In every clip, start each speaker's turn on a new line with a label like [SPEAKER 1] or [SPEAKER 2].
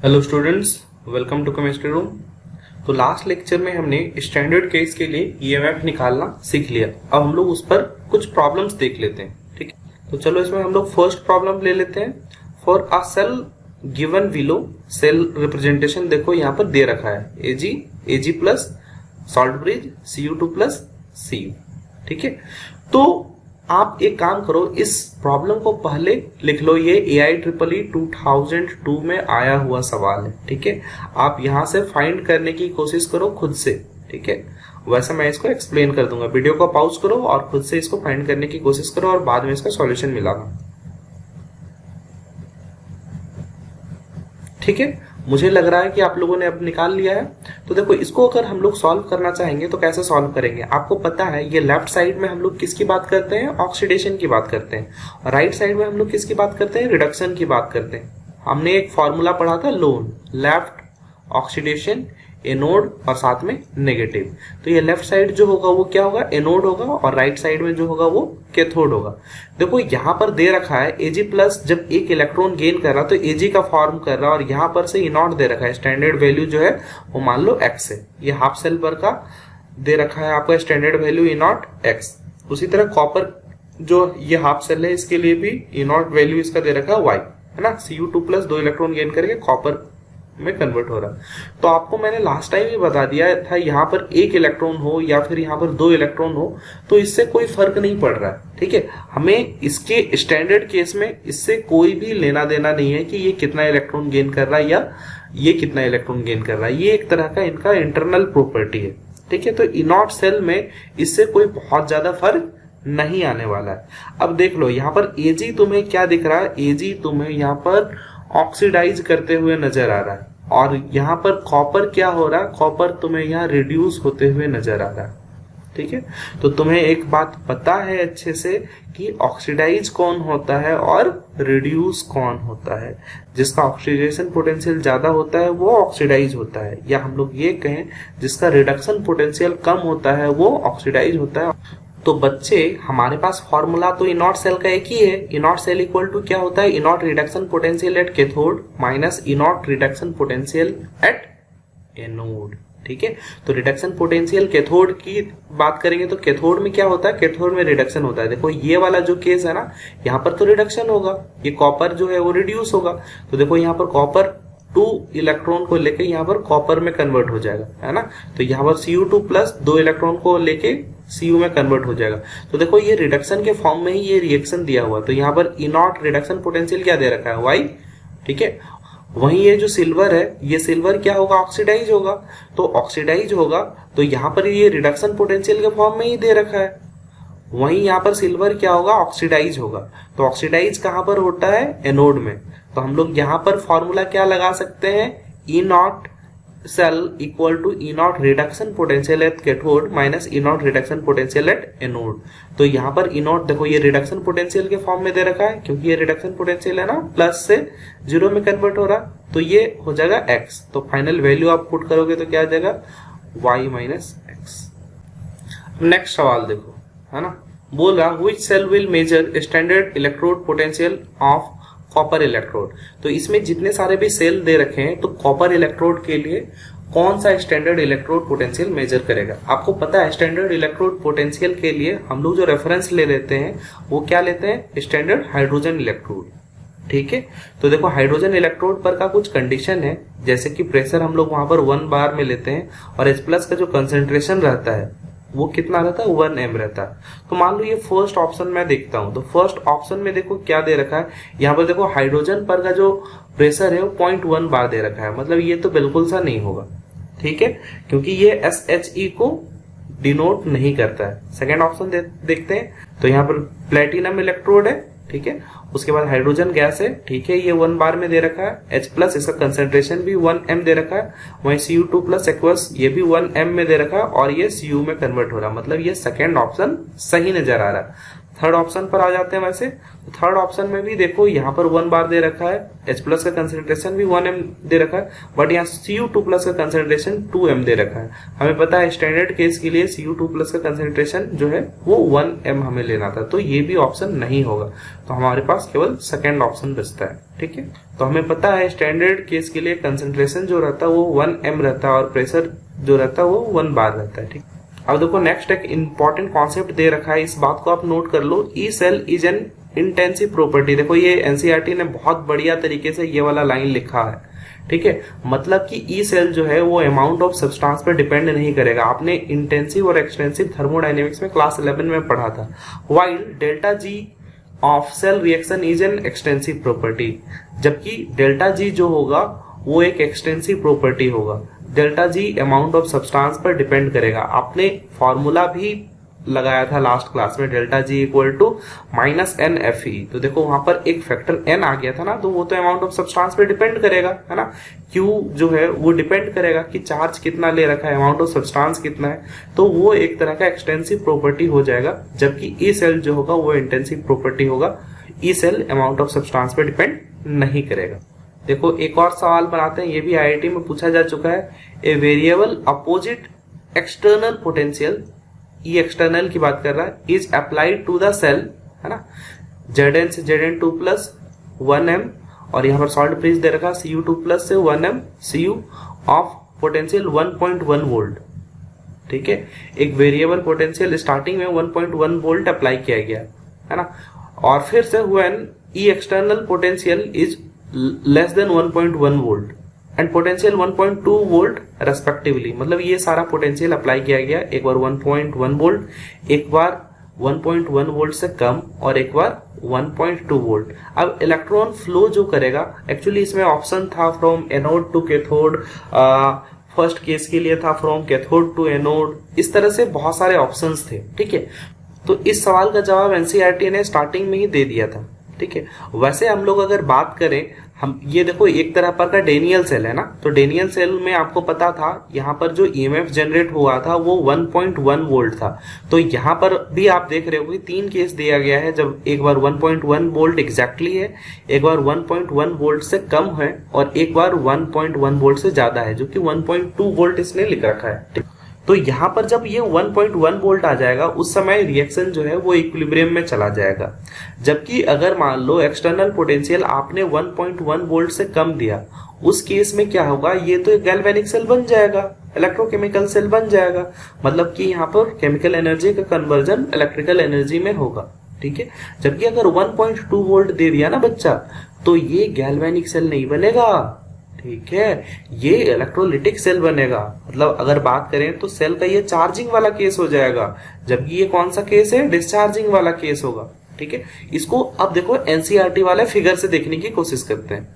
[SPEAKER 1] Hello students, welcome to chemistry room. तो last lecture में हमने स्टैंडर्ड केस के लिए ईएमएफ निकालना सीख लिया। अब हम लोग उस पर कुछ प्रॉब्लम्स देख लेते हैं। ठीक है, तो चलो इसमें हम लोग फर्स्ट प्रॉब्लम ले लेते हैं। For a cell given below, cell representation देखो यहाँ पर दे रखा है A G plus salt bridge Cu2 plus Cu। ठीक है, तो आप एक काम करो, इस प्रॉब्लम को पहले लिख लो। ये AIEEE 2002 में आया हुआ सवाल है। ठीक है, आप यहां से फाइंड करने की कोशिश करो खुद से। ठीक है, वैसे मैं इसको एक्सप्लेन कर दूंगा। वीडियो को पॉज करो और खुद से इसको फाइंड करने की कोशिश करो और बाद में इसका सॉल्यूशन मिलाना। ठीक है, मुझे लग रहा है कि आप लोगों ने अब निकाल लिया है। तो देखो, इसको अगर हम लोग सॉल्व करना चाहेंगे तो कैसे सॉल्व करेंगे? आपको पता है ये लेफ्ट साइड में हम लोग किसकी बात करते हैं? ऑक्सीडेशन की बात करते हैं। और राइट साइड में हम लोग किसकी बात करते हैं? रिडक्शन की बात करते हैं। हमने एक फॉर्मूला पढ़ा था, लोन, लेफ्ट ऑक्सीडेशन, एनोड और साथ में नेगेटिव। तो ये लेफ्ट साइड जो होगा वो क्या होगा? एनोड होगा, और राइट साइड में जो होगा वो कैथोड होगा। देखो यहाँ पर दे रखा है Ag प्लस, जब एक इलेक्ट्रॉन गेन कर रहा तो Ag का फॉर्म कर रहा है, और यहाँ पर से E0 दे रखा है। स्टैंडर्ड वैल्यू जो है वो मान लो x है। ये हाफ सेल पर का दे रखा है आपका स्टैंडर्ड वैल्यू E0 x। उसी तरह कॉपर जो ये हाफ सेल है, इसके लिए भी E0 वैल्यू इसका दे रखा है y, है ना। Cu2 प्लस 2 इलेक्ट्रॉन गेन करके कॉपर में कन्वर्ट हो रहा है। तो आपको मैंने लास्ट टाइम ही बता दिया था, यहाँ पर एक इलेक्ट्रॉन हो या फिर यहाँ पर 2 इलेक्ट्रॉन हो तो इससे कोई फर्क नहीं पड़ रहा है। ठीक है, हमें इसके स्टैंडर्ड केस में इससे कोई भी लेना देना नहीं है कि ये कितना इलेक्ट्रॉन गेन कर रहा है या ये कितना इलेक्ट्रॉन गेन कर रहा है। ये एक तरह का इनका इंटरनल प्रॉपर्टी है। ठीक है, तो E0 सेल में इससे कोई बहुत ज्यादा फर्क नहीं आने वाला है। अब देख लो, यहाँ पर Ag तुम्हें क्या दिख रहा है? Ag तुम्हें यहाँ पर ऑक्सीडाइज करते हुए नजर आ रहा है, और यहाँ पर कॉपर क्या हो रहा है? कॉपर तुम्हें यहाँ रिड्यूस होते हुए नजर आ रहा है। ठीक है, तो तुम्हें एक बात पता है अच्छे से कि ऑक्सीडाइज कौन होता है और रिड्यूस कौन होता है। जिसका ऑक्सीडेशन पोटेंशियल ज्यादा होता है वो ऑक्सीडाइज होता है, या हम लोग ये कहें जिसका रिडक्शन पोटेंशियल कम होता है वो ऑक्सीडाइज होता है। तो बच्चे, हमारे पास फॉर्मूला तो E0 सेल का एक ही है। E0 सेल इक्वल टू क्या होता है? E0 reduction potential at cathode minus E0 reduction potential at anode. ठीक है, तो रिडक्शन पोटेंशियल कैथोड की बात करेंगे तो कैथोड में क्या होता है? कैथोड में रिडक्शन होता है। देखो ये वाला जो केस है ना, यहाँ पर तो रिडक्शन होगा, ये कॉपर जो है वो रिड्यूस होगा। तो देखो यहाँ पर कॉपर 2 इलेक्ट्रॉन को लेके यहाँ पर कॉपर में कन्वर्ट हो जाएगा, है ना। तो यहाँ पर Cu2 प्लस 2 इलेक्ट्रॉन को लेके Cu में कन्वर्ट हो जाएगा। तो देखो ये रिडक्शन के फॉर्म में ही ये रिएक्शन दिया हुआ। तो यहाँ पर E0 रिडक्शन पोटेंशियल क्या दे रखा है? y। ठीक है, वहीं ये जो सिल्वर है, ये सिल्वर क्या होगा? ऑक्सीडाइज होगा। तो ऑक्सीडाइज होगा तो यहाँ पर ये रिडक्शन पोटेंशियल के फॉर्म में ही दे रखा है। वहीं यहाँ पर सिल्वर क्या होगा? ऑक्सीडाइज होगा। तो ऑक्सीडाइज कहाँ पर होता है? एनोड में। तो हम लोग यहाँ पर फॉर्मूला क्या लगा सकते हैं? E0 cell equal to E0 reduction potential at cathode minus E0 reduction potential at anode. तो यहाँ पर E0 देखो ये रिडक्शन पोटेंशियल के फॉर्म में दे रखा है, क्योंकि ये रिडक्शन पोटेंशियल है ना, प्लस से 0 में कन्वर्ट हो रहा, तो ये हो जाएगा x। तो फाइनल वैल्यू आप पुट करोगे तो क्या आ जाएगा? y minus x. नेक्स्ट सवाल देखो, है ना। बोल रहा which cell will measure standard electrode potential of copper electrode. तो इसमें जितने सारे भी सेल दे रखे हैं, तो कॉपर इलेक्ट्रोड के लिए कौन सा स्टैंडर्ड इलेक्ट्रोड पोटेंशियल मेजर करेगा? आपको पता है स्टैंडर्ड इलेक्ट्रोड पोटेंशियल के लिए हम लोग जो रेफरेंस ले लेते हैं वो क्या लेते हैं? Standard hydrogen electrode. ठीक है, तो देखो हाइड्रोजन इलेक्ट्रोड पर का कुछ कंडीशन है, जैसे कि प्रेशर हम लोग वहां पर 1 बार में लेते हैं, और H प्लस का जो कंसेंट्रेशन रहता है वो कितना रहता है? 1 m रहता है। तो मान लो ये फर्स्ट ऑप्शन मैं देखता हूं, तो फर्स्ट ऑप्शन में देखो क्या दे रखा है? यहाँ पर देखो हाइड्रोजन पर का जो प्रेशर है वो 0.1 बार दे रखा है। मतलब ये तो बिल्कुल सा नहीं होगा। ठीक है, क्योंकि ये SHE को डिनोट नहीं करता है। सेकेंड ऑप्शन देखते हैं, तो यहाँ पर प्लेटिनम इलेक्ट्रोड है। ठीक है, उसके बाद हाइड्रोजन गैस है। ठीक है, ये 1 बार में दे रखा है। H प्लस इसका कंसेंट्रेशन भी 1 m दे रखा है। वहीं Cu2 प्लस एक्वस ये भी 1 m में दे रखा है, और ये Cu में कन्वर्ट हो रहा है। मतलब ये सेकेंड ऑप्शन सही नजर आ रहा है। थर्ड ऑप्शन पर आ जाते हैं वैसे। तो थर्ड ऑप्शन में भी देखो यहाँ पर 1 बार दे रखा है, H प्लस का कंसेंट्रेशन भी 1 m दे रखा है, बट यहाँ Cu2 प्लस का कंसेंट्रेशन 2 m दे रखा है। हमें पता है स्टैंडर्ड केस के लिए Cu2 प्लस का कंसेंट्रेशन जो है वो 1 m हमें लेना था, तो ये भी ऑप्शन नहीं होगा। तो हमारे पास केवल सेकेंड ऑप्शन बचता है। ठीक है, तो हमें पता है स्टैंडर्ड केस के लिए कंसेंट्रेशन जो रहता है वो 1 m रहता है और प्रेशर जो रहता है वो 1 बार रहता है। ठीक, अब देखो नेक्स्ट एक इंपॉर्टेंट कॉन्सेप्ट दे रखा है, इस बात को आप नोट कर लो। E cell is an intensive property. देखो ये एनसीईआरटी ने बहुत बढ़िया तरीके से ये वाला लाइन लिखा है। ठीक है, मतलब कि ई सेल जो है वो अमाउंट ऑफ सब्सटेंस पर डिपेंड नहीं करेगा। आपने इंटेंसिव और एक्सटेंसिव थर्मोडायनेमिक्स में क्लास 11 में पढ़ा था। While delta G of cell reaction is an extensive property, जबकि डेल्टा जी जो होगा वो एक एक्सटेंसिव प्रॉपर्टी होगा। Delta G amount of substance पर डिपेंड करेगा। आपने फॉर्मूला भी लगाया था लास्ट क्लास में, delta G equal to -NFE। तो देखो वहां पर एक फैक्टर n आ गया था ना, तो वो तो अमाउंट ऑफ सब्सटेंस पे डिपेंड करेगा, है ना। Q जो है वो डिपेंड करेगा कि चार्ज कितना ले रखा है, अमाउंट ऑफ सब्सटेंस कितना है, तो वो एक तरह का एक्सटेंसिव प्रॉपर्टी हो जाएगा। जबकि ई सेल जो होगा वो इंटेंसिव प्रॉपर्टी होगा। E cell amount of substance पे डिपेंड नहीं करेगा। देखो एक और सवाल बनाते हैं, ये भी आईआईटी में पूछा जा चुका है। A variable opposite external potential, E external की बात कर रहा है, is applied to the cell, है ना, Zn से Zn2 प्लस 1m, और यहाँ पर सॉल्ट ब्रिज दे रखा Cu2 प्लस से 1m Cu of potential 1.1 volt. ठीक है, एक वेरिएबल पोटेंशियल स्टार्टिंग में 1.1 वोल्ट अप्लाई किया गया, है ना, और फिर से when E external potential is less than 1.1 volt and potential 1.2 volt respectively. मतलब ये सारा पोटेंशियल अप्लाई किया गया, एक बार 1.1 वोल्ट, एक बार 1.1 वोल्ट से कम, और एक बार 1.2 वोल्ट। अब इलेक्ट्रॉन फ्लो जो करेगा, एक्चुअली इसमें ऑप्शन था from anode to cathode, first case के लिए था फ्रॉम कैथोड टू एनोड, इस तरह से बहुत सारे ऑप्शंस थे। ठीक है, तो इस सवाल का जवाब एनसीईआरटी ने स्टार्टिंग में ही दे दिया था। ठीक है, वैसे हम लोग अगर बात करें, हम ये देखो एक तरह पर का डेनियल सेल है ना, तो डेनियल सेल में आपको पता था यहाँ पर जो ईएमएफ जनरेट हुआ था वो 1.1 वोल्ट था। तो यहाँ पर भी आप देख रहे हो कि 3 केस दिया गया है, जब एक बार 1.1 वोल्ट एग्जैक्टली है, एक बार 1.1 वोल्ट से कम है, और एक बार 1.1 वोल्ट से ज्यादा है, जो कि 1.2 वोल्ट इसने लिख रखा है। तो यहाँ पर जब ये 1.1 वोल्ट आ जाएगा उस समय रिएक्शन जो है वो इक्विलिब्रियम में चला जाएगा। जबकि अगर मान लो एक्सटर्नल पोटेंशियल आपने 1.1 वोल्ट से कम दिया, उस केस में क्या होगा, ये तो एक गैल्वेनिक सेल बन जाएगा, इलेक्ट्रोकेमिकल सेल बन जाएगा। मतलब कि यहाँ पर केमिकल एनर्जी का कन्वर्जन इलेक्ट्रिकल एनर्जी में होगा। ठीक है, जबकि अगर 1.2 वोल्ट दे दिया ना बच्चा, तो ये गैल्वेनिक सेल नहीं बनेगा। ठीक है, ये इलेक्ट्रोलिटिक सेल बनेगा। मतलब अगर बात करें तो सेल का ये चार्जिंग वाला केस हो जाएगा, जबकि ये कौन सा केस है, डिस्चार्जिंग वाला केस होगा। ठीक है, इसको अब देखो एनसीईआरटी वाले फिगर से देखने की कोशिश करते हैं।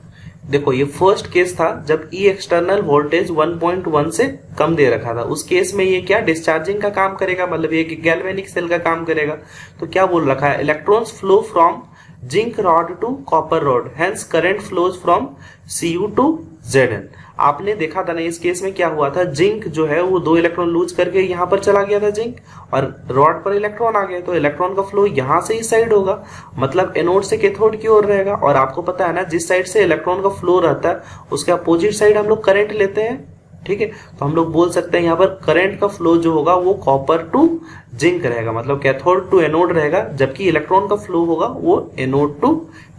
[SPEAKER 1] देखो ये फर्स्ट केस था जब ई एक्सटर्नल वोल्टेज 1.1 से कम दे रखा था, उस केस में ये क्या डिस्चार्जिंग का काम करेगा, मतलब ये गैल्वेनिक सेल का काम करेगा। तो क्या बोल रखा है, electrons flow from zinc rod to copper rod, hence current flows from Cu to Zn। आपने देखा था ना इस केस में क्या हुआ था, जिंक जो है वो 2 इलेक्ट्रॉन लूज करके यहाँ पर चला गया था जिंक, और रॉड पर इलेक्ट्रॉन आ गए, तो इलेक्ट्रॉन का फ्लो यहाँ से इस साइड होगा, मतलब एनोड से कैथोड की ओर रहेगा। और आपको पता है ना जिस साइड से इलेक्ट्रॉन का फ्लो रहता है उसके अपोजिट साइड हम लोग करंट लेते हैं। ठीक है, तो हम लोग बोल सकते हैं यहाँ पर करंट का फ्लो जो होगा वो कॉपर टू जिंक रहेगा, मतलब कैथोड टू एनोड रहेगा, जबकि इलेक्ट्रॉन का फ्लो होगा वो एनोड टू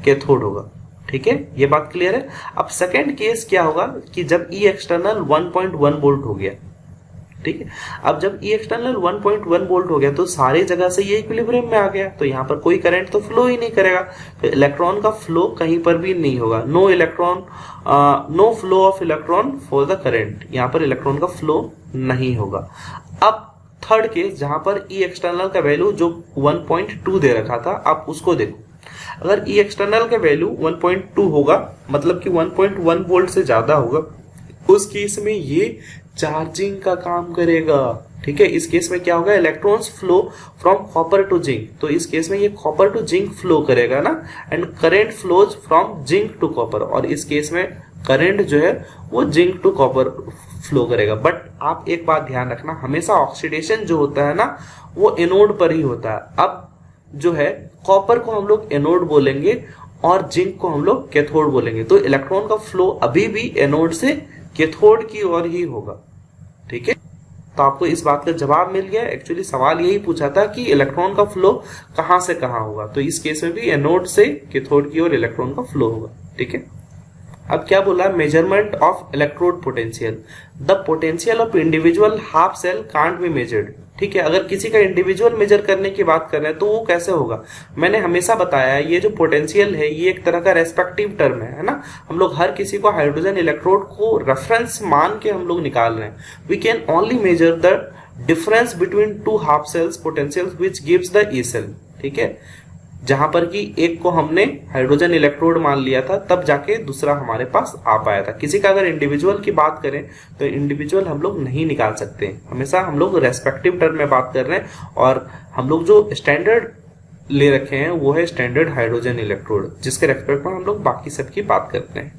[SPEAKER 1] कैथोड होगा। ठीक है, ये बात क्लियर है। अब सेकेंड केस क्या होगा कि जब ई एक्सटर्नल 1.1 वोल्ट हो गया। ठीक है, अब जब ई एक्सटर्नल 1.1 वोल्ट हो गया तो सारी जगह से ये इक्विलिब्रियम में आ गया, तो यहाँ पर कोई करंट तो फ्लो ही नहीं करेगा, तो इलेक्ट्रॉन का फ्लो कहीं पर भी नहीं होगा। No flow of electron for the current, यहाँ पर इलेक्ट्रॉन का फ्लो नहीं होगा। अब थर्ड केस जहां पर ई एक्सटर्नल का वैल्यू जो 1.2 दे रखा था, आप उसको देखो। अगर ई एक्सटर्नल का वैल्यू 1.2 होगा, मतलब कि 1.1 वोल्ट से ज्यादा होगा, उस केस में ये चार्जिंग का काम करेगा। ठीक है, इस केस में क्या होगा, electrons flow from copper two zinc, तो इस केस में ये कॉपर टू जिंक फ्लो करेगा ना, and current flows from zinc to copper, और इस केस में करंट जो है वो जिंक टू कॉपर फ्लो करेगा। बट आप एक बात ध्यान रखना, हमेशा ऑक्सीडेशन जो होता है ना वो एनोड पर ही होता है। अब जो है कॉपर को हम लोग एनोड बोलेंगे और जिंक को हम लोग कैथोड बोलेंगे। तो इलेक्ट्रॉन का फ्लो अभी भी एनोड से कैथोड की ओर ही होगा। ठीक है, तो आपको इस बात का जवाब मिल गया। एक्चुअली सवाल यही पूछा था कि इलेक्ट्रॉन का फ्लो कहां से कहां होगा, तो इस केस में भी एनोड से कैथोड की ओर इलेक्ट्रॉन का फ्लो होगा। ठीक है, अब क्या बोला, measurement of electrode potential, the potential of individual half cell can't be measured. ठीक है, अगर किसी का इंडिविजुअल मेजर करने की बात कर रहे हैं तो वो कैसे होगा। मैंने हमेशा बताया ये जो पोटेंशियल है ये एक तरह का रेस्पेक्टिव टर्म है ना। हम लोग हर किसी को हाइड्रोजन इलेक्ट्रोड को रेफरेंस मान के हम लोग निकाल रहे हैं। We can only measure the difference between two half cells potential which gives the E cell. ठीक है, जहां पर कि एक को हमने हाइड्रोजन इलेक्ट्रोड मान लिया था तब जाके दूसरा हमारे पास आ पाया था। किसी का अगर इंडिविजुअल की बात करें तो इंडिविजुअल हम लोग नहीं निकाल सकते, हमेशा हम लोग रेस्पेक्टिव टर्म में बात कर रहे हैं। और हम लोग जो स्टैंडर्ड ले रखे हैं वो है स्टैंडर्ड हाइड्रोजन इलेक्ट्रोड, जिसके रेस्पेक्ट में हम लोग बाकी सबकी बात करते हैं।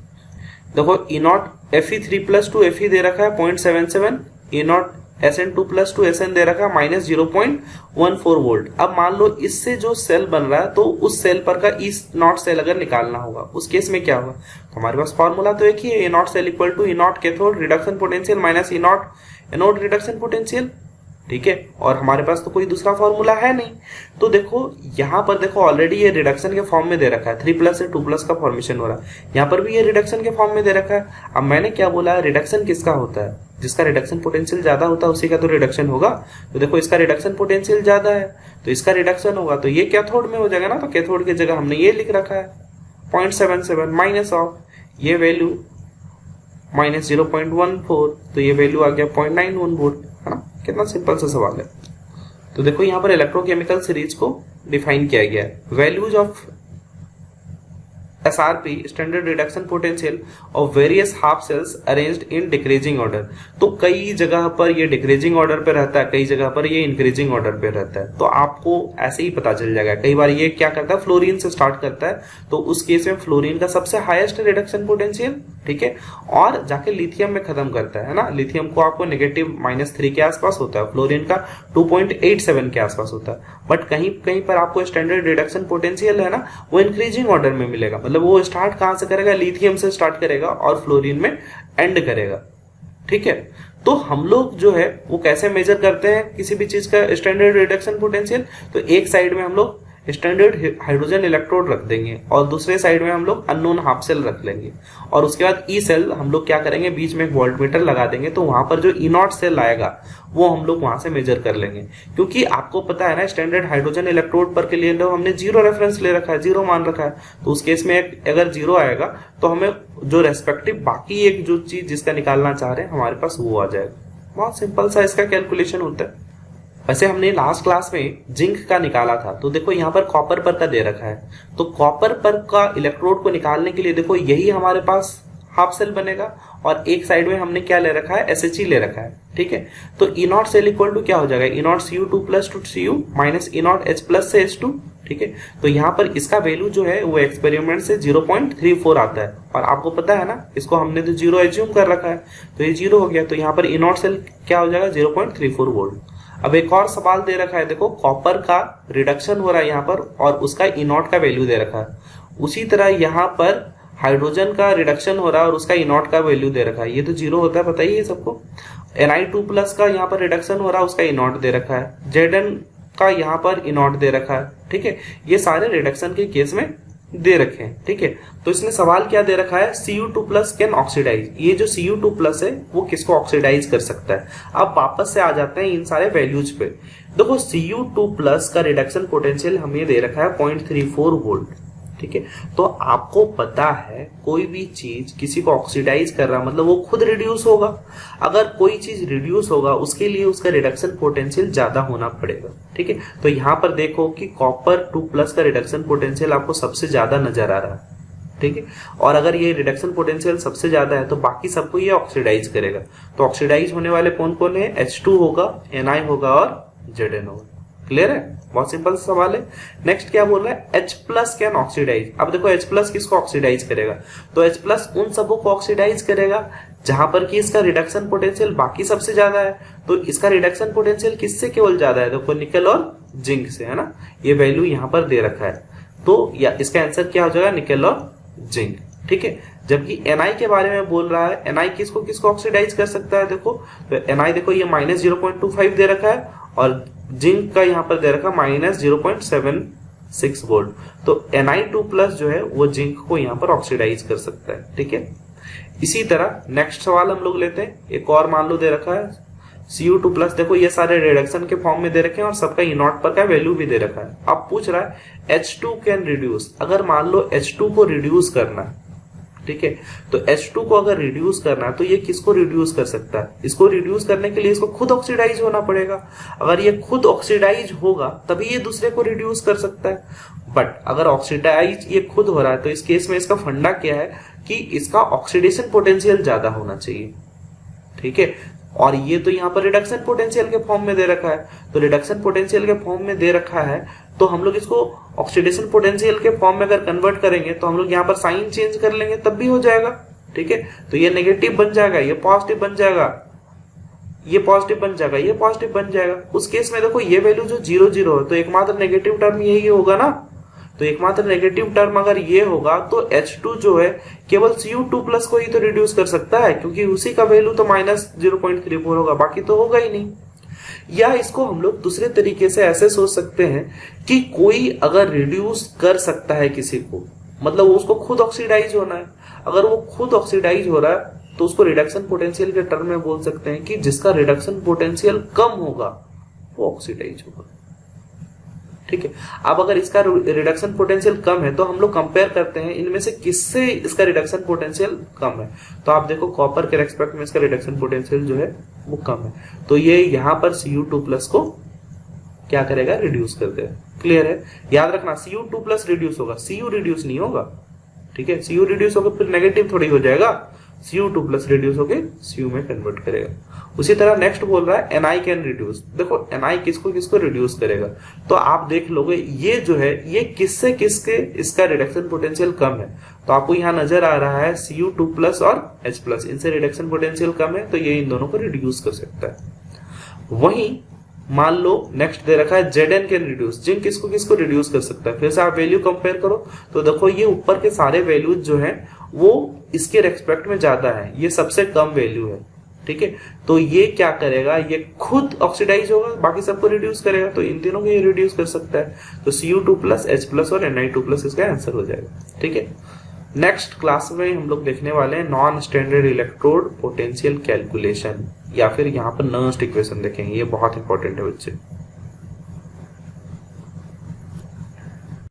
[SPEAKER 1] देखो ई नॉट Fe3+2 Fe दे रखा है 0.77, ई नॉट Sn2+2 Sn दे रखा है -0.14 वोल्ट। अब मान लो इससे जो सेल बन रहा है तो उस सेल पर का ई नॉट सेल अगर निकालना होगा उस केस में क्या होगा, तो हमारे पास फॉर्मूला तो एक ही है, A naught cell equal to E naught cathode reduction potential minus E naught anode reduction potential. ठीक है, और हमारे पास तो कोई दूसरा फॉर्मूला है नहीं। तो देखो यहाँ पर देखो ऑलरेडी ये रिडक्शन के फॉर्म में दे रखा है, 3+ से 2+ का फॉर्मेशन हो रहा है। यहाँ पर भी ये रिडक्शन के फॉर्म में दे रखा है। अब मैंने क्या बोला, रिडक्शन किसका होता है, जिसका रिडक्शन पोटेंशियल ज्यादा होता है उसी का तो रिडक्शन होगा। तो देखो इसका रिडक्शन पोटेंशियल ज्यादा है तो इसका रिडक्शन होगा, तो ये कैथोड में हो जाएगा ना। तो कैथोड की जगह हमने ये लिख रखा है 0.77 माइनस ऑफ ये वैल्यू -0.14, तो ये वैल्यू आ गया 0.91 वोल्ट, है ना। कितना सिंपल सा सवाल है। तो देखो यहाँ पर इलेक्ट्रोकेमिकल सीरीज को डिफाइन किया गया है। Values of SRP standard reduction potential of various half cells arranged in decreasing order. तो कई जगह पर ये डिक्रीजिंग ऑर्डर पे रहता है, कई जगह पर ये इंक्रीजिंग ऑर्डर पे रहता है। तो आपको ऐसे ही पता चल जाएगा। कई बार ये क्या करता है, फ्लोरीन से स्टार्ट करता है, तो उस केस में फ्लोरीन का सबसे हाईएस्ट रिडक्शन पोटेंशियल, ठीक है, और जाके लिथियम में खत्म करता है ना। लिथियम को आपको -3 के आसपास होता है, फ्लोरीन का 2.87 के आसपास होता है। बट कहीं कहीं पर आपको स्टैंडर्ड रिडक्शन पोटेंशियल है ना, वो इंक्रीजिंग ऑर्डर में मिलेगा। मतलब वो स्टार्ट कहां से करेगा, लिथियम से स्टार्ट करेगा और फ्लोरीन में एंड करेगा। ठीक है, तो हम लोग जो है वो कैसे मेजर करते हैं किसी भी चीज का स्टैंडर्ड रिडक्शन पोटेंशियल। तो एक साइड में हम लोग स्टैंडर्ड हाइड्रोजन इलेक्ट्रोड रख देंगे और दूसरे साइड में हम लोग अननोन हाफ सेल रख लेंगे, और उसके बाद ई सेल हम लोग क्या करेंगे, बीच में एक वोल्टमीटर लगा देंगे। तो वहां पर जो ई नॉट सेल आएगा वो हम लोग वहां से मेजर कर लेंगे। क्योंकि आपको पता है ना, स्टैंडर्ड हाइड्रोजन इलेक्ट्रोड पर के लिए हमने 0 रेफरेंस ले रखा है, 0 मान रखा है। तो उस केस में अगर 0 आएगा तो हमें जो रेस्पेक्टिव बाकी एक जो चीज जिसका निकालना चाह रहे हैं हमारे पास वो आ जाएगा। बहुत सिंपल सा इसका कैलकुलेशन होता है। वैसे हमने लास्ट क्लास में जिंक का निकाला था, तो देखो यहाँ पर कॉपर पर का दे रखा है। तो कॉपर पर का इलेक्ट्रोड को निकालने के लिए देखो यही हमारे पास हाफ सेल बनेगा, और एक साइड में हमने क्या ले रखा है, SHE ले रखा है। ठीक है, तो E naught cell equal to क्या हो जाएगा, E naught Cu2+2Cu minus E naught H+ से H2। ठीक है, तो यहाँ पर इसका वैल्यू जो है वो एक्सपेरिमेंट से 0.34 आता है, और आपको पता है ना इसको हमने तो 0 एज्यूम कर रखा है, तो ये 0 हो गया। तो यहाँ पर ई नॉट सेल क्या हो जाएगा, 0.34 वोल्ट। अब एक और सवाल दे रखा है, देखो कॉपर का रिडक्शन हो रहा है यहाँ पर और उसका ई नॉट का वैल्यू दे रखा है। उसी तरह यहाँ पर हाइड्रोजन का रिडक्शन हो रहा है और उसका ई नॉट का वैल्यू दे रखा है। ये तो 0 होता है, पता ही है सबको। Ni2+ का यहाँ पर रिडक्शन हो रहा है, उसका ई नॉट दे रखा है। Zn का यहाँ पर ई नॉट दे रखा है। ठीक है, ये सारे रिडक्शन के केस में दे रखे हैं। ठीक है, तो इसने सवाल क्या दे रखा है, Cu2+ कैन ऑक्सीडाइज। ये जो Cu2+ है वो किसको ऑक्सीडाइज कर सकता है। अब वापस से आ जाते हैं इन सारे वैल्यूज पे। देखो Cu2+ का रिडक्शन पोटेंशियल हमें दे रखा है 0.34 वोल्ट। ठीक है, तो आपको पता है कोई भी चीज किसी को ऑक्सीडाइज कर रहा मतलब वो खुद रिड्यूस होगा। अगर कोई चीज रिड्यूस होगा उसके लिए उसका रिडक्शन पोटेंशियल ज्यादा होना पड़ेगा। ठीक है, तो यहाँ पर देखो कि कॉपर 2+ का रिडक्शन पोटेंशियल आपको सबसे ज्यादा नजर आ रहा है। ठीक है, और अगर ये रिडक्शन पोटेंशियल सबसे ज्यादा है तो बाकी सबको ये ऑक्सीडाइज करेगा। तो ऑक्सीडाइज होने वाले कौन कौन है, H2 होगा, Na होगा और Zn होगा। क्लियर है, बहुत सिंपल सवाल है। नेक्स्ट क्या बोल रहा है, H+ कैन ऑक्सीडाइज। अब देखो H+ किसको ऑक्सीडाइज करेगा, तो H+ उन सबों को ऑक्सीडाइज करेगा जहां पर कि इसका रिडक्शन पोटेंशियल बाकी सबसे ज्यादा है। तो इसका रिडक्शन पोटेंशियल किससे केवल ज्यादा है, देखो निकल और जिंक से, है ना, ये वैल्यू यहाँ पर दे रखा है। तो या इसका आंसर क्या हो जाएगा, निकेल और जिंक। ठीक है, जबकि Na के बारे में बोल रहा है, Na किसको किसको ऑक्सीडाइज कर सकता है, देखो तो Na देखो ये -0.25 दे रखा है और जिंक का यहाँ पर दे रखा है -0.76 वोल्ट। तो Na2+ जो है वो जिंक को यहाँ पर ऑक्सीडाइज कर सकता है। ठीक है, इसी तरह नेक्स्ट सवाल हम लोग लेते हैं। एक और मान लो दे रखा है Cu2+, देखो ये सारे रिडक्शन के फॉर्म में दे रखे हैं और सबका E0 पर का वैल्यू भी दे रखा है। अब पूछ रहा है H2 कैन रिड्यूस, अगर मान लो H2 को रिड्यूस करना है, ठीक है, तो H2 को अगर रिड्यूस करना है तो ये किसको रिड्यूस कर सकता है, इसको रिड्यूस करने के लिए इसको खुद ऑक्सीडाइज होना पड़ेगा। अगर ये खुद ऑक्सीडाइज होगा तभी ये दूसरे को रिड्यूस कर सकता है। बट अगर ऑक्सीडाइज ये खुद हो रहा है तो इस केस में इसका फंडा क्या है कि इसका ऑक्सीडेशन पोटेंशियल ज्यादा होना चाहिए। ठीक है, और ये तो यहाँ पर रिडक्शन पोटेंशियल के फॉर्म में दे रखा है, तो रिडक्शन पोटेंशियल के फॉर्म में दे रखा है तो हम लोग इसको ऑक्सीडेशन पोटेंशियल के फॉर्म में अगर कन्वर्ट करेंगे तो हम लोग यहाँ पर साइन चेंज कर लेंगे तब भी हो जाएगा। ठीक है, तो ये नेगेटिव बन जाएगा, ये पॉजिटिव बन जाएगा, ये पॉजिटिव बन जाएगा, ये पॉजिटिव बन जाएगा। उस केस में देखो ये वैल्यू जो 0 0 है तो एकमात्र नेगेटिव टर्म यही होगा ना, तो एकमात्र नेगेटिव टर्म अगर ये होगा तो H2 जो है केवल Cu2+ को ही तो रिड्यूस कर सकता है, क्योंकि उसी का वैल्यू तो -0.34 होगा, बाकी तो होगा ही नहीं। या इसको हम लोग दूसरे तरीके से ऐसे सोच सकते हैं कि कोई अगर रिड्यूस कर सकता है किसी को, मतलब उसको खुद ऑक्सीडाइज होना है, अगर वो खुद ऑक्सीडाइज हो रहा है तो उसको रिडक्शन पोटेंशियल के टर्म में बोल सकते हैं कि जिसका रिडक्शन पोटेंशियल कम होगा वो ऑक्सीडाइज होगा। ठीक है, अब अगर इसका रिडक्शन पोटेंशियल कम है तो हम लोग कंपेयर करते हैं इनमें से किससे इसका रिडक्शन पोटेंशियल कम है। तो आप देखो कॉपर के रेस्पेक्ट में इसका रिडक्शन पोटेंशियल जो है वो कम है, तो ये यहाँ पर Cu2+ को क्या करेगा, रिड्यूस कर देगा। क्लियर है, याद रखना Cu2+ रिड्यूस होगा, Cu रिड्यूस नहीं होगा। ठीक है, Cu रिड्यूस होगा फिर नेगेटिव थोड़ी हो जाएगा, Cu2+ रिड्यूस होके Cu में कन्वर्ट करेगा। उसी तरह नेक्स्ट बोल रहा है Na कैन रिड्यूस, देखो Na किसको किसको रिड्यूस करेगा, तो आप देख लोगे ये जो है ये किससे किसके इसका रिडक्शन पोटेंशियल कम है, तो आपको यहाँ नजर आ रहा है Cu2+ और H+, इनसे रिडक्शन पोटेंशियल कम है तो ये इन दोनों को रिड्यूस कर सकता है। वहीं मान लो नेक्स्ट दे रखा है Zn कैन रिड्यूस, जिन किसको किसको रिड्यूस कर सकता है। फिर से आप वैल्यू कंपेयर करो तो देखो ये ऊपर के सारे वैल्यूज जो हैं वो इसके रेस्पेक्ट में ज्यादा है, ये सबसे कम वैल्यू है। ठीक है, तो ये क्या करेगा, ये खुद ऑक्सीडाइज होगा, बाकी सबको रिड्यूस करेगा, तो इन तीनों को ये रिड्यूस कर सकता है। तो Cu2+, H+ और Na2+ इसका आंसर हो जाएगा। ठीक है, नेक्स्ट क्लास में हम लोग देखने वाले हैं non standard electrode potential calculation, या फिर यहाँ पर नर्स्ट इक्वेशन देखेंगे, ये बहुत इंपॉर्टेंट है बच्चे।